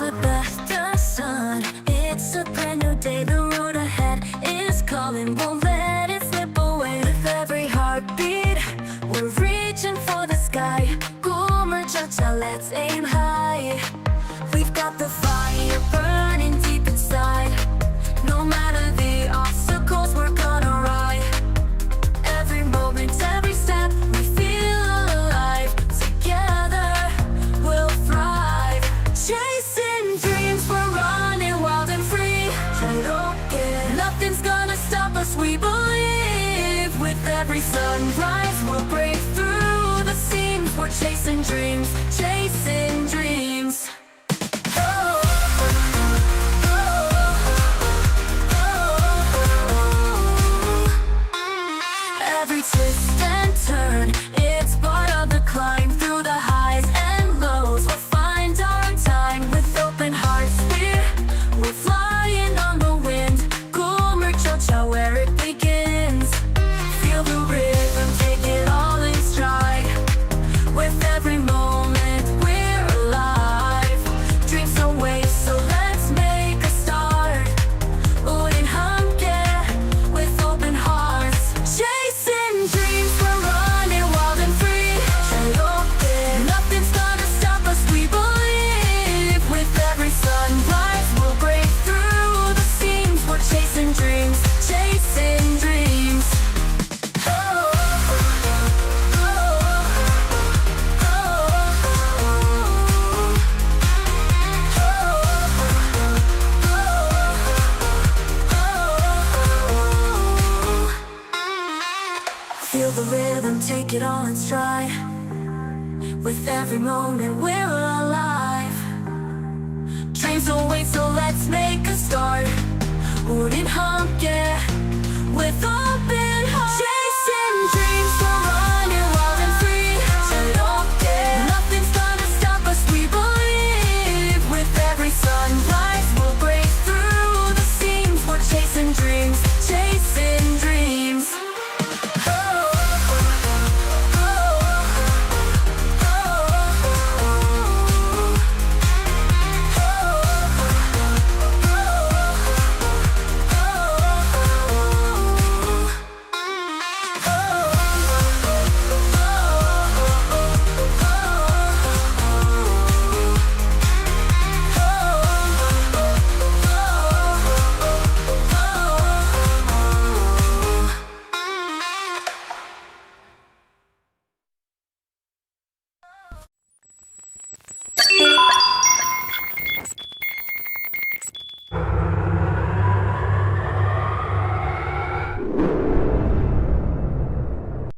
Beneath the sun, it's a brand new day. The road ahead is calling, won't let it slip away. With every heartbeat, we're reaching for the sky. Gomer cha-cha, let's aim high. We've got the fire burning deep inside. No matter the obstacles, we're gonna ride. Every moment, every step, we feel alive. Together, we'll thrive. Chasing dreams, we're running wild and free. Nothing's gonna stop us, we believe. With every sunrise, we'll break through the seams. We're chasing dreams, chasing dreams. Every twist and turn, it's part of the climb. Through the highs and lows, we'll find our time. With open hearts, we're flying on the wind. Gomer cha-cha, where it begins. Feel the rhythm, take it all in stride. With every moment, we're alive. Dreams don't wait, so let's make a start. 우린 함께, with open hearts. Chasing dreams, we're running wild and free. Nothing's gonna stop us, we believe. With every sunrise, we'll break through the seams. We're chasing dreams, chasing dreams. Feel the rhythm, take it all in stride. With every moment, we're alive. Dreams don't wait, so let's make a start. 우린